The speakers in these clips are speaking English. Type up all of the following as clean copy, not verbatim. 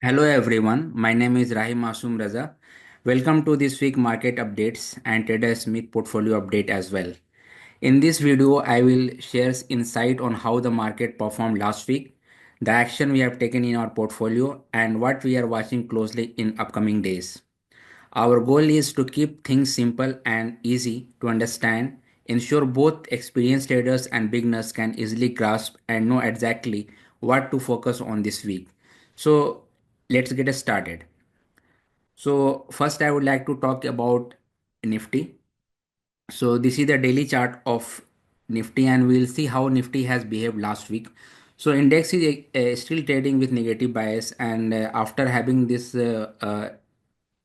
Hello everyone, my name is Rahim Asum Raza. Welcome to this week market updates and Trader Smith portfolio update as well. In this video, I will share insight on how the market performed last week, the action we have taken in our portfolio, and what we are watching closely in upcoming days. Our goal is to keep things simple and easy to understand, ensure both experienced traders and beginners can easily grasp and know exactly what to focus on this week. So let's get started. So first I would like to talk about Nifty. So this is the daily chart of Nifty and we'll see how Nifty has behaved last week. So index is still trading with negative bias and after having this a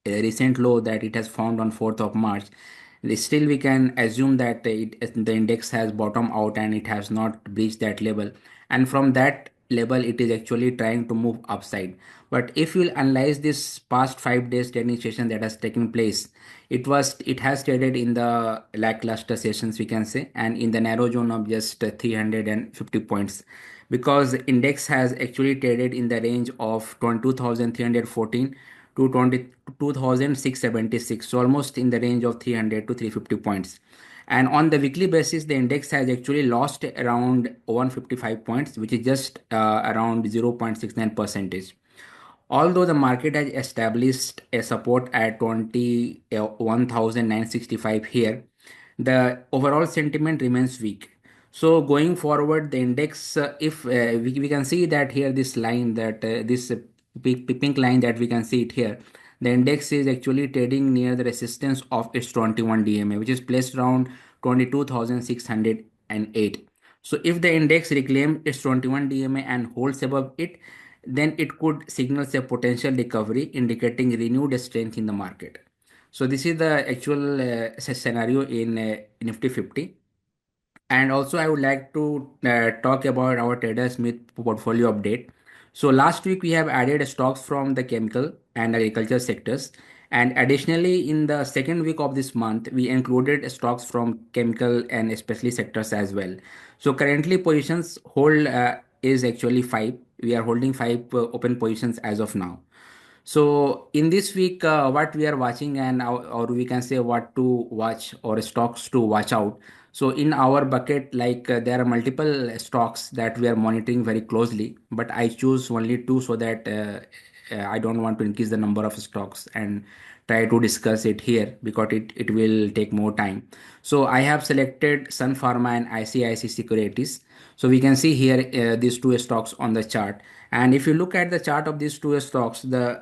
recent low that it has found on 4th of March, still we can assume that the index has bottomed out and it has not breached that level. And from that level, it is actually trying to move upside. But if you analyze this past 5 days trading session that has taken place, it has traded in the lackluster sessions we can say, and in the narrow zone of just 350 points because the index has actually traded in the range of 22,314 to 22,676, so almost in the range of 300 to 350 points. And on the weekly basis the index has actually lost around 155 points, which is just around 0.69 percentage. Although the market has established a support at 21,965 here, the overall sentiment remains weak. So going forward, the index, if we can see that here this line that this pink line that we can see it here, the index is actually trading near the resistance of its 21 DMA, which is placed around 22,608. So if the index reclaims its 21 DMA and holds above it, then it could signal a potential recovery, indicating renewed strength in the market. So this is the actual scenario in Nifty 50. And also, I would like to talk about our Trader Smith portfolio update. So last week we have added stocks from the chemical and agriculture sectors. And additionally, in the second week of this month, we included stocks from chemical and especially sectors as well. So currently positions hold is actually five. We are holding five open positions as of now. So in this week, what we are watching or we can say what to watch or stocks to watch out. So in our bucket, like there are multiple stocks that we are monitoring very closely, but I choose only two so that I don't want to increase the number of stocks and try to discuss it here because it will take more time. So I have selected Sun Pharma and ICICI Securities. So we can see here these two stocks on the chart. And if you look at the chart of these two stocks, the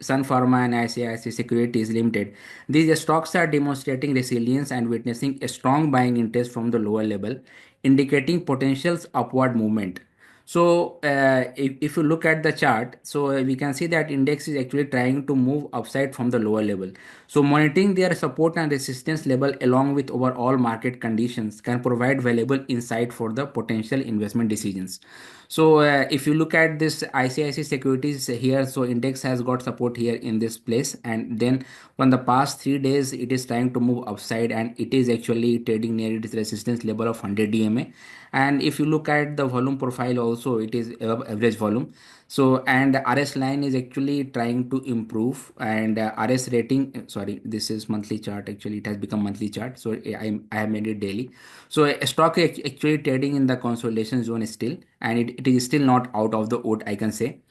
Sun Pharma and ICICI Securities Limited, these stocks are demonstrating resilience and witnessing a strong buying interest from the lower level, indicating potential upward movement. So if you look at the chart, so we can see that index is actually trying to move upside from the lower level. So monitoring their support and resistance level along with overall market conditions can provide valuable insight for the potential investment decisions. So if you look at this ICICI securities here, so index has got support here in this place, and then from the past 3 days it is trying to move upside and it is actually trading near its resistance level of 100 DMA. And if you look at the volume profile also, it is above average volume. So and RS line is actually trying to improve, and RS rating, sorry, this is monthly chart, actually it has become monthly chart, so I have made it daily. So a stock is actually trading in the consolidation zone still, and it is still not out of the wood, I can say.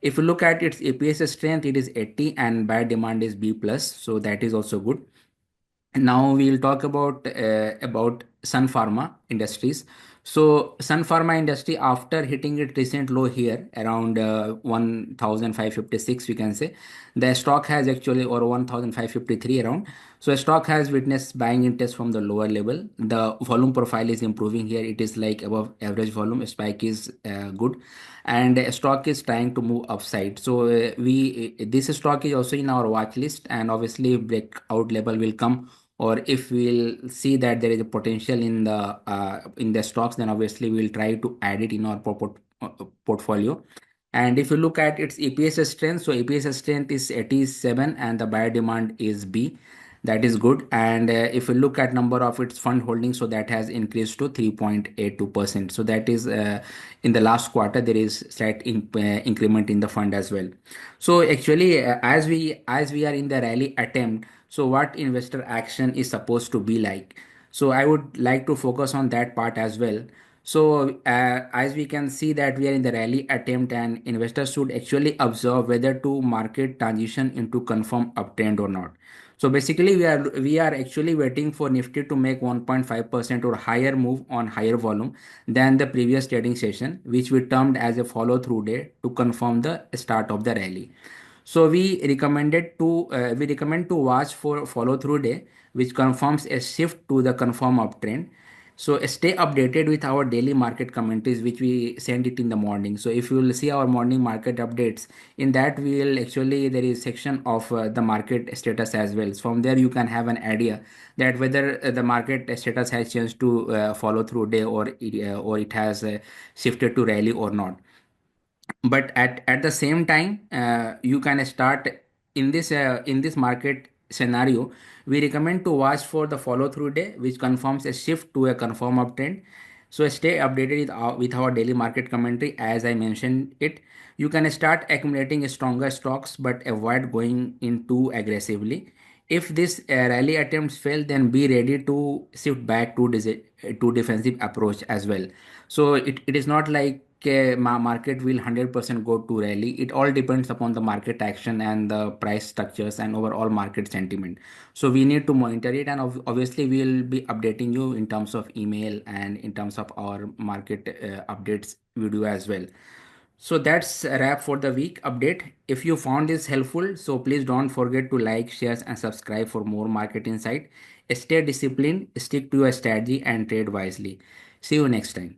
If you look at its APS strength, it is 80 and buyer demand is B plus, so that is also good. Now we'll talk about Sun Pharma Industries. So Sun Pharma Industry, after hitting its recent low here around 1,556, we can say, the stock has actually, or 1,553 around. So stock has witnessed buying interest from the lower level. The volume profile is improving here. It is like above average volume. Spike is good, and stock is trying to move upside. So we this stock is also in our watch list, and obviously breakout level will come, or if we'll see that there is a potential in the stocks, then obviously we'll try to add it in our portfolio. And if you look at its EPS strength, so EPS strength is 87 and the buyer demand is B. That is good. And if you look at number of its fund holdings, so that has increased to 3.82%. So that is in the last quarter there is slight increment in the fund as well. So actually, as we are in the rally attempt, so what investor action is supposed to be like? So I would like to focus on that part as well. So as we can see that we are in the rally attempt, and investors should actually observe whether to market transition into confirm uptrend or not. So basically, we are actually waiting for Nifty to make 1.5% or higher move on higher volume than the previous trading session, which we termed as a follow through day to confirm the start of the rally. So we recommend to watch for follow through day, which confirms a shift to the confirm uptrend. So stay updated with our daily market commentaries, which we send it in the morning. So if you will see our morning market updates, in that we will actually there is section of the market status as well. So from there you can have an idea that whether the market status has changed to follow through day, or it has shifted to rally or not. But at the same time, you can start in this market scenario. We recommend to watch for the follow through day, which confirms a shift to a confirm uptrend. So stay updated with our daily market commentary. As I mentioned it, you can start accumulating stronger stocks, but avoid going in too aggressively. If this rally attempts fail, then be ready to shift back to defensive approach as well. So it is not like market will 100% go to rally. It all depends upon the market action and the price structures and overall market sentiment. So we need to monitor it, and obviously we will be updating you in terms of email and in terms of our market updates video as well. So that's a wrap for the week update. If you found this helpful, so please don't forget to like, share, and subscribe for more market insight. Stay disciplined, stick to your strategy, and trade wisely. See you next time.